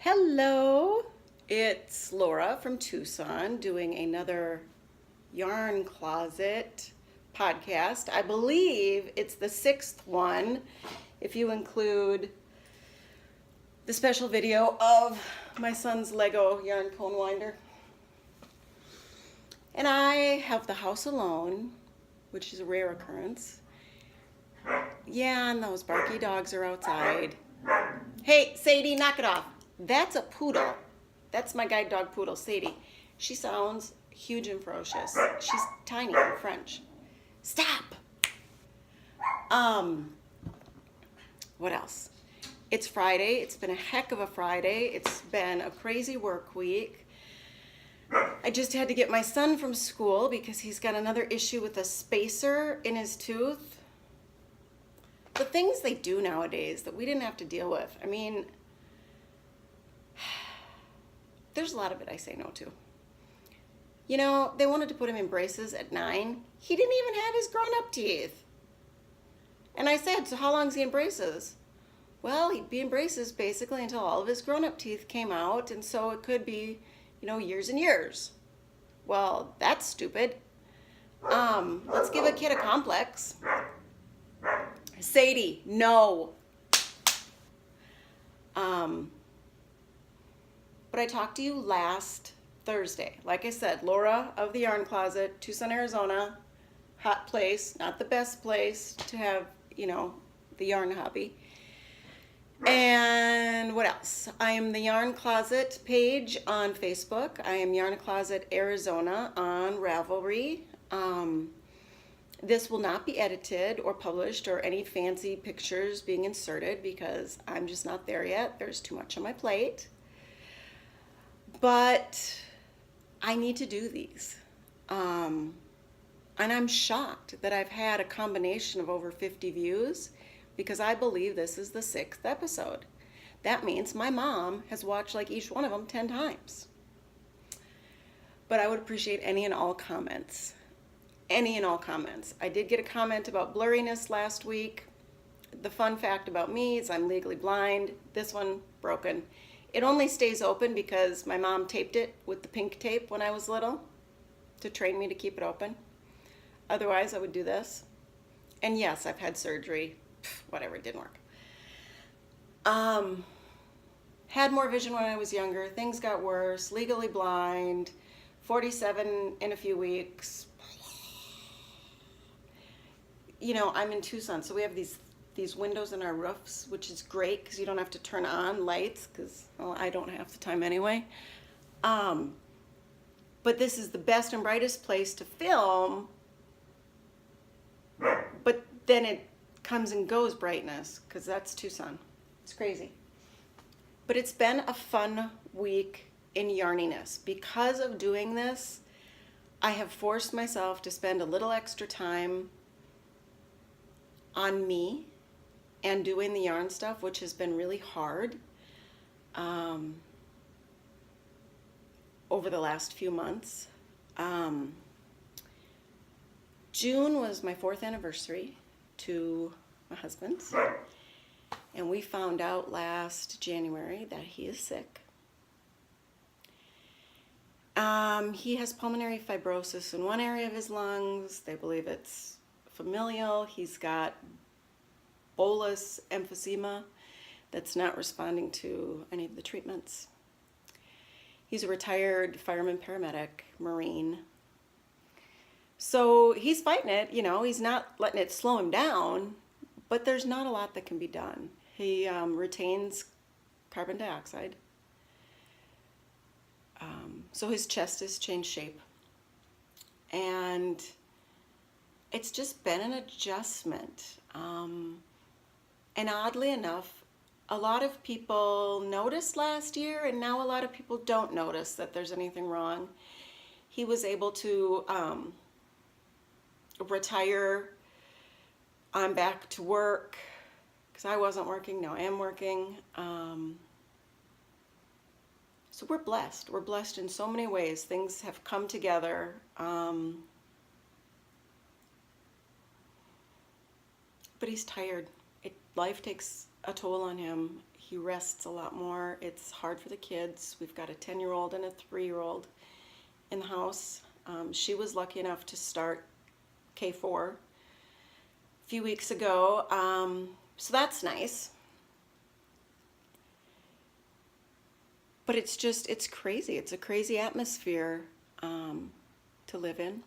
Hello, it's Laura from Tucson doing another Yarn Closet podcast. I believe it's the sixth one if you include the special video of my son's Lego yarn cone winder. And I have the house alone, which is a rare occurrence. Yeah, and those barky dogs are outside. Hey, Sadie, knock it off. That's a poodle. That's my guide dog poodle, Sadie. She sounds huge and ferocious. She's tiny and French. Stop! What else? It's Friday. It's been a heck of a Friday. It's been a crazy work week. I just had to get my son from school because he's got another issue with a spacer in his tooth. The things they do nowadays that we didn't have to deal with. I mean, there's a lot of it I say no to. You know, they wanted to put him in braces at 9. He didn't even have his grown-up teeth. And I said, so how long is he in braces? Well, he'd be in braces basically until all of his grown-up teeth came out, and so it could be, years and years. Well, that's stupid. Let's give a kid a complex. Sadie, no. But I talked to you last Thursday. Like I said, Laura of the Yarn Closet, Tucson, Arizona. Hot place, not the best place to have, the yarn hobby. And what else? I am the Yarn Closet page on Facebook. I am Yarn Closet Arizona on Ravelry. This will not be edited or published or any fancy pictures being inserted because I'm just not there yet. There's too much on my plate. But I need to do these. And I'm shocked that I've had a combination of over 50 views because I believe this is the 6th episode. That means my mom has watched like each one of them 10 times. But I would appreciate any and all comments. Any and all comments. I did get a comment about blurriness last week. The fun fact about me is I'm legally blind. This one broken. It only stays open because my mom taped it with the pink tape when I was little to train me to keep it open. Otherwise, I would do this. And yes, I've had surgery. Whatever, it didn't work. Had more vision when I was younger. Things got worse. Legally blind. 47 in a few weeks. I'm in Tucson, so we have these windows in our roofs, which is great because you don't have to turn on lights because, I don't have the time anyway. But this is the best and brightest place to film, but then it comes and goes brightness because that's Tucson. It's crazy. But it's been a fun week in yarniness. Because of doing this, I have forced myself to spend a little extra time on me and doing the yarn stuff, which has been really hard over the last few months. June was my 4th anniversary to my husband's, and we found out last January that he is sick. He has pulmonary fibrosis in one area of his lungs. They believe it's familial. He's got bolus emphysema that's not responding to any of the treatments. He's a retired fireman, paramedic, Marine. So he's fighting it, he's not letting it slow him down, but there's not a lot that can be done. He retains carbon dioxide. So his chest has changed shape. And it's just been an adjustment. And oddly enough, a lot of people noticed last year, and now a lot of people don't notice that there's anything wrong. He was able to retire. I'm back to work because I wasn't working. Now I am working. So we're blessed. We're blessed in so many ways. Things have come together. But he's tired. Life takes a toll on him. He rests a lot more. It's hard for the kids. We've got a 10-year-old and a 3-year-old in the house. She was lucky enough to start K4 a few weeks ago, so that's nice. But it's crazy. It's a crazy atmosphere to live in.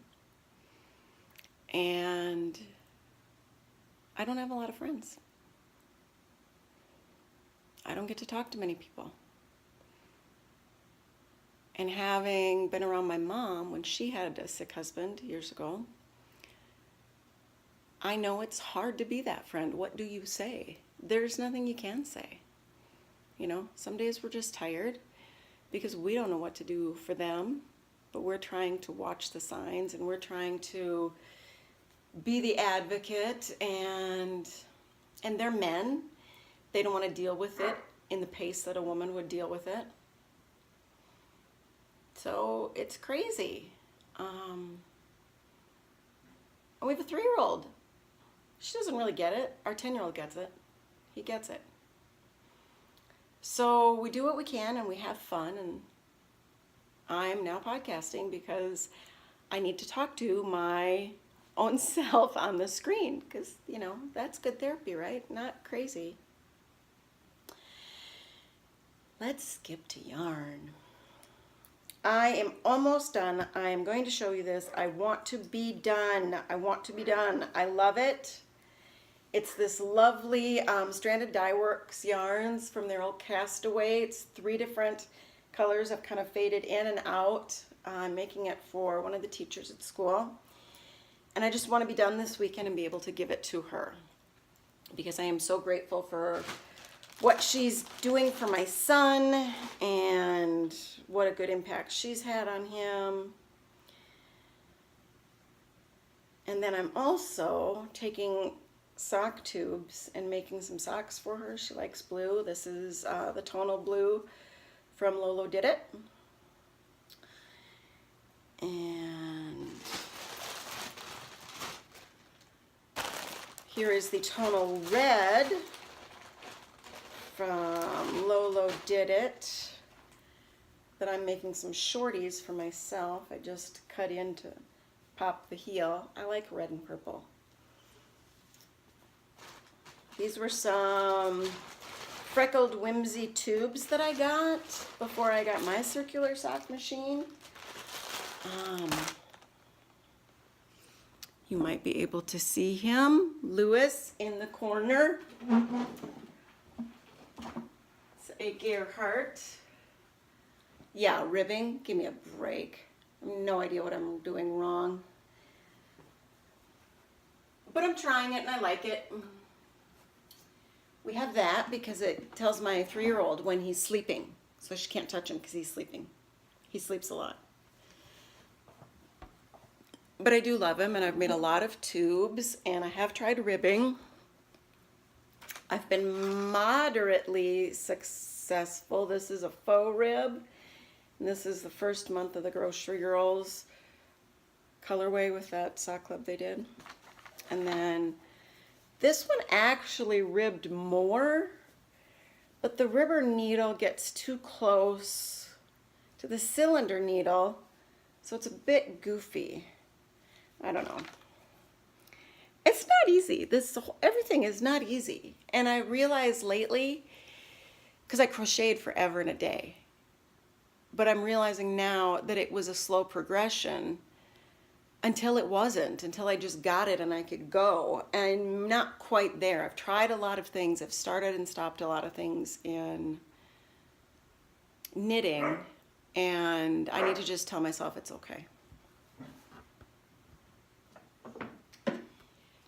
And I don't have a lot of friends. I don't get to talk to many people. And having been around my mom when she had a sick husband years ago, I know it's hard to be that friend. What do you say? There's nothing you can say. You know, some days we're just tired because we don't know what to do for them, but we're trying to watch the signs and we're trying to be the advocate, and they're men. They don't want to deal with it in the pace that a woman would deal with it. So it's crazy. We have a 3-year-old. She doesn't really get it. Our 10-year-old gets it. He gets it. So we do what we can and we have fun, and I'm now podcasting because I need to talk to my own self on the screen because, you know, that's good therapy, right? Not crazy. Let's skip to yarn. I am almost done. I am going to show you this. I want to be done. I want to be done. I love it. It's this lovely Stranded Dye Works yarns from their old Castaway. It's 3 different colors. I've kind of faded in and out. I'm making it for one of the teachers at school. And I just want to be done this weekend and be able to give it to her because I am so grateful for what she's doing for my son and what a good impact she's had on him. And then I'm also taking sock tubes and making some socks for her. She likes blue. This is the tonal blue from Lolo Did It. And here is the tonal red from Lolo Did It that I'm making some shorties for myself. I just cut in to pop the heel. I like red and purple. These were some Freckled Whimsy tubes that I got before I got my circular sock machine. You might be able to see him, Lewis, in the corner. It's a Gerhardt. Yeah, ribbing. Give me a break. I have no idea what I'm doing wrong. But I'm trying it and I like it. We have that because it tells my 3-year-old when he's sleeping. So she can't touch him because he's sleeping. He sleeps a lot. But I do love him, and I've made a lot of tubes, and I have tried ribbing. I've been moderately successful. This is a faux rib, and this is the first month of the Grocery Girls colorway with that sock club they did. And then this one actually ribbed more, but the ribber needle gets too close to the cylinder needle, so it's a bit goofy. I don't know. It's not easy. Everything is not easy. And I realized lately, because I crocheted forever and a day, but I'm realizing now that it was a slow progression until it wasn't, until I just got it and I could go. And I'm not quite there. I've tried a lot of things. I've started and stopped a lot of things in knitting, and I need to just tell myself it's okay.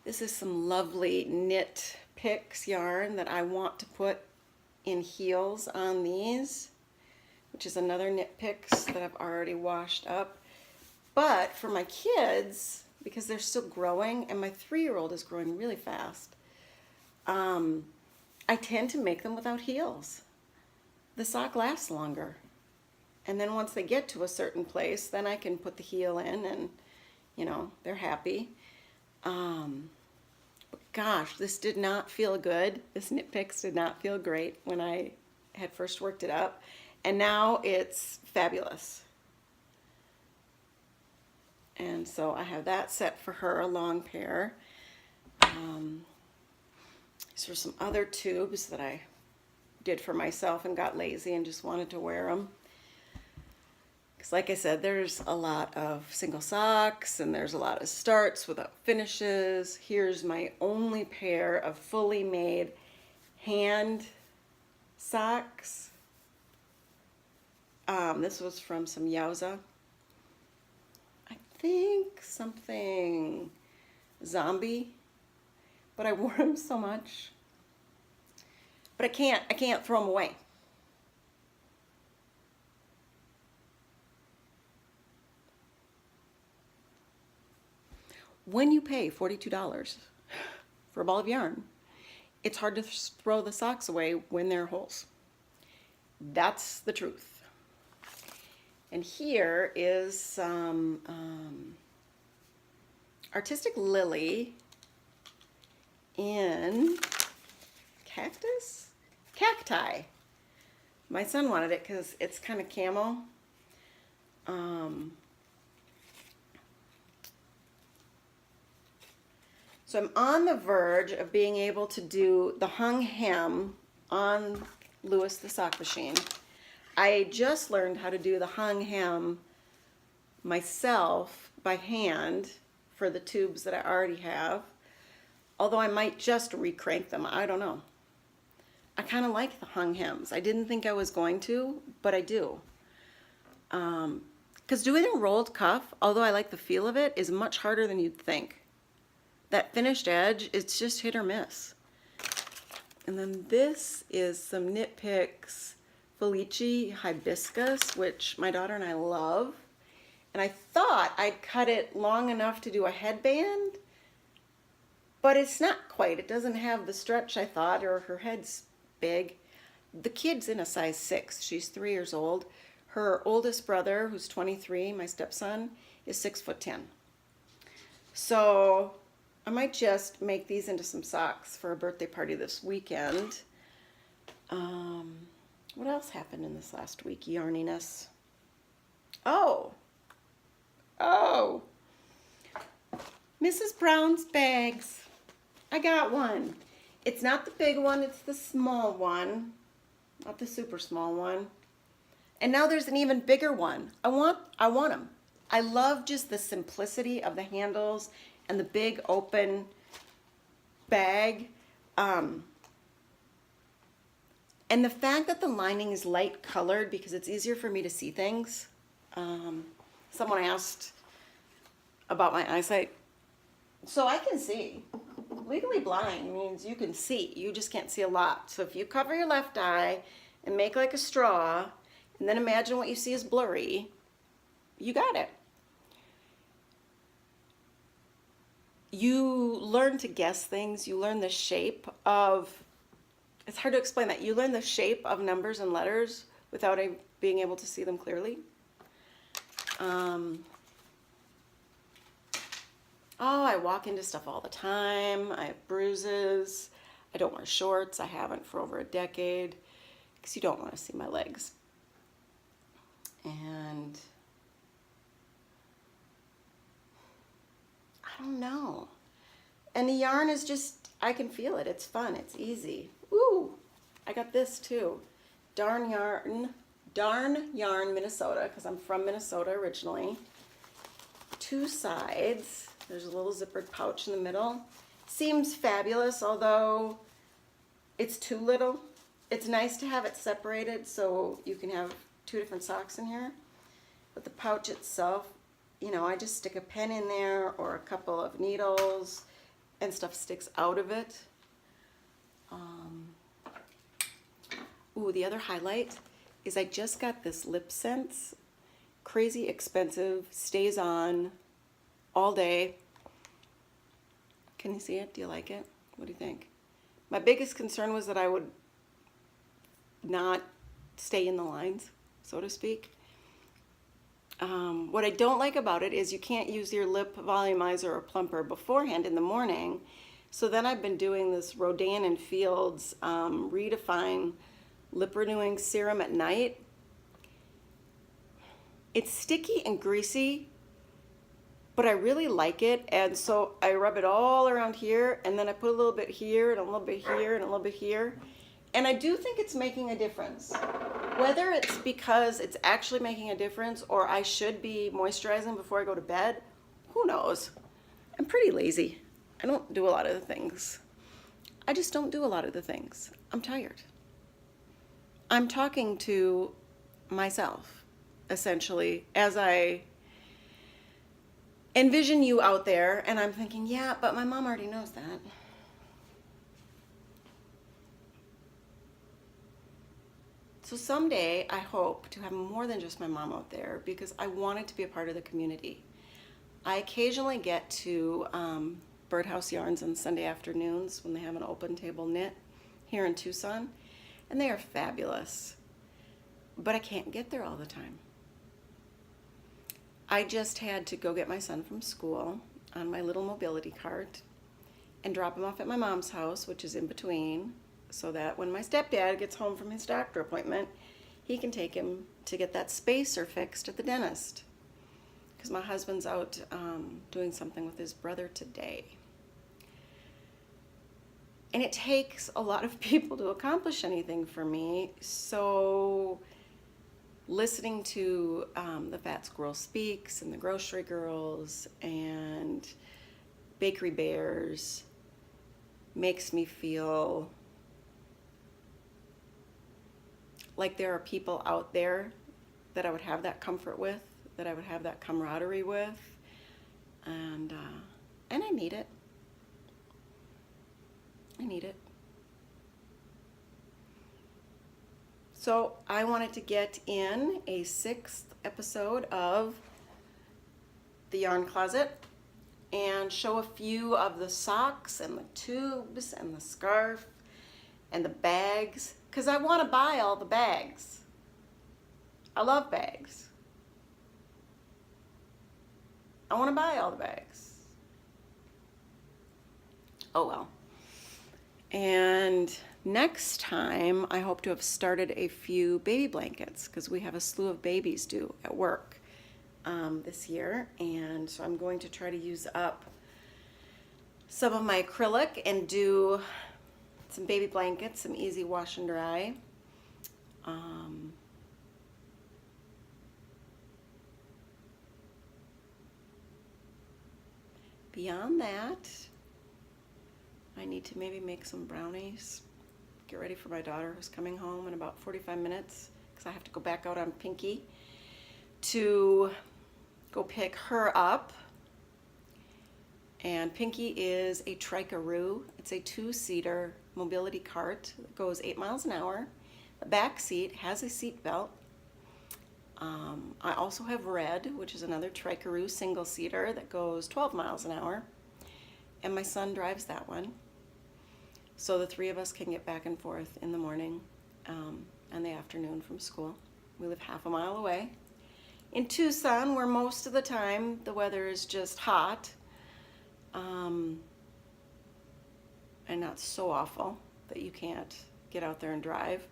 This is some lovely Knit Picks yarn that I want to put in heels on these, which is another Knit Picks that I've already washed up. But for my kids, because they're still growing, and my 3-year-old is growing really fast, I tend to make them without heels. The sock lasts longer. And then once they get to a certain place, then I can put the heel in and, you know, they're happy. gosh, this did not feel good. This Knit Picks did not feel great when I had first worked it up. And now it's fabulous. And so I have that set for her, a long pair. These are some other tubes that I did for myself and got lazy and just wanted to wear them. Because like I said, there's a lot of single socks and there's a lot of starts without finishes. Here's my only pair of fully made hand socks. This was from some Yowza. I think something zombie, but I wore them so much. But I can't throw them away. When you pay $42 for a ball of yarn, it's hard to throw the socks away when there are holes. That's the truth. And here is some Artistic Lily in cacti. My son wanted it because it's kind of camo. So I'm on the verge of being able to do the hung hem on Lewis the Sock Machine. I just learned how to do the hung hem myself by hand for the tubes that I already have. Although I might just recrank them, I don't know. I kind of like the hung hems. I didn't think I was going to, but I do. Because doing a rolled cuff, although I like the feel of it, is much harder than you'd think. That finished edge, it's just hit or miss. And then this is some Knit Picks Felici Hibiscus, which my daughter and I love. And I thought I'd cut it long enough to do a headband, but it's not quite. It doesn't have the stretch I thought, or her head's big. The kid's in a size 6. She's 3 years old. Her oldest brother, who's 23, my stepson, is 6'10". So I might just make these into some socks for a birthday party this weekend. What else happened in this last week, yarniness? Oh, Mrs. Brown's bags. I got one. It's not the big one, it's the small one, not the super small one. And now there's an even bigger one. I want them. I love just the simplicity of the handles and the big open bag. And the fact that the lining is light colored because it's easier for me to see things. Someone asked about my eyesight. So I can see. Legally blind means you can see. You just can't see a lot. So if you cover your left eye and make like a straw, and then imagine what you see is blurry, you got it. You learn to guess things. You learn the shape of, it's hard to explain that. You learn the shape of numbers and letters without being able to see them clearly. Oh, I walk into stuff all the time. I have bruises. I don't wear shorts. I haven't for over a decade because you don't want to see my legs. And I don't know. And the yarn is just, I can feel it. It's fun. It's easy. Ooh, I got this too. Darn Yarn, Minnesota, because I'm from Minnesota originally. 2 sides. There's a little zippered pouch in the middle. Seems fabulous, although it's too little. It's nice to have it separated so you can have 2 different socks in here. But the pouch itself, you know, I just stick a pen in there or a couple of needles and stuff sticks out of it. Ooh, the other highlight is I just got this Lip Sense. Crazy expensive, stays on all day. Can you see it? Do you like it? What do you think? My biggest concern was that I would not stay in the lines, so to speak. What I don't like about it is you can't use your lip volumizer or plumper beforehand in the morning So then I've been doing this Rodan and Fields Redefine Lip Renewing Serum at night. It's sticky and greasy, but I really like it. And so I rub it all around here, and then I put a little bit here and a little bit here and a little bit here. And I do think it's making a difference. Whether it's because it's actually making a difference or I should be moisturizing before I go to bed, who knows? I'm pretty lazy. I don't do a lot of the things. I just don't do a lot of the things. I'm tired. I'm talking to myself, essentially, as I envision you out there, and I'm thinking, yeah, but my mom already knows that. So someday I hope to have more than just my mom out there, because I want it to be a part of the community. I occasionally get to Birdhouse Yarns on Sunday afternoons when they have an open table knit here in Tucson, and they are fabulous. But I can't get there all the time. I just had to go get my son from school on my little mobility cart and drop him off at my mom's house, which is in between, so that when my stepdad gets home from his doctor appointment, he can take him to get that spacer fixed at the dentist. Because my husband's out doing something with his brother today. And it takes a lot of people to accomplish anything for me, so listening to the Fat Squirrel Speaks and the Grocery Girls and Bakery Bears makes me feel like there are people out there that I would have that comfort with, that I would have that camaraderie with, and I need it. I need it. So I wanted to get in a 6th episode of the Yarn Closet and show a few of the socks and the tubes and the scarf and the bags, because I want to buy all the bags. I love bags. I want to buy all the bags. Oh well. And next time, I hope to have started a few baby blankets, because we have a slew of babies due at work this year. And so I'm going to try to use up some of my acrylic and do some baby blankets, some easy wash and dry. Beyond that, I need to maybe make some brownies, get ready for my daughter who's coming home in about 45 minutes, because I have to go back out on Pinky to go pick her up. And Pinky is a Trikaroo. It's a 2-seater mobility cart that goes 8 miles an hour. The back seat has a seat belt. I also have Red, which is another Trikaroo single-seater that goes 12 miles an hour. And my son drives that one. So the 3 of us can get back and forth in the morning and the afternoon from school. We live half a mile away in Tucson, where most of the time the weather is just hot and not so awful that you can't get out there and drive.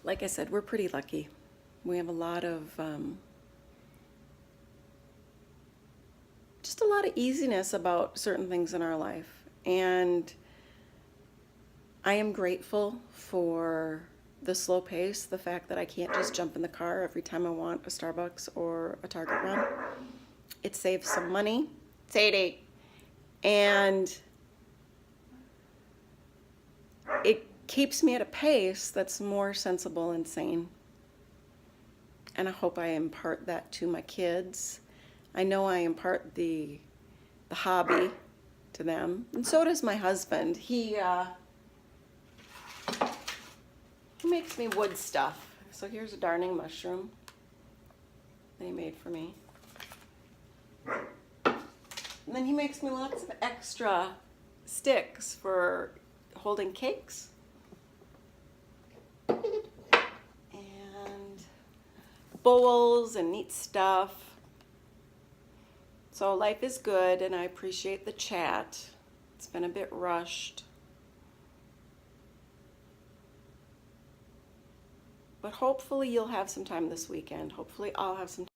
Like I said, we're pretty lucky. We have a lot of just a lot of easiness about certain things in our life. And I am grateful for the slow pace, the fact that I can't just jump in the car every time I want a Starbucks or a Target run. It saves some money. It's 8-8. And it keeps me at a pace that's more sensible and sane. And I hope I impart that to my kids. I know I impart the hobby to them, and so does my husband. He makes me wood stuff. So here's a darning mushroom that he made for me. And then he makes me lots of extra sticks for holding cakes. And bowls and neat stuff. So life is good, and I appreciate the chat. It's been a bit rushed. But hopefully you'll have some time this weekend. Hopefully I'll have some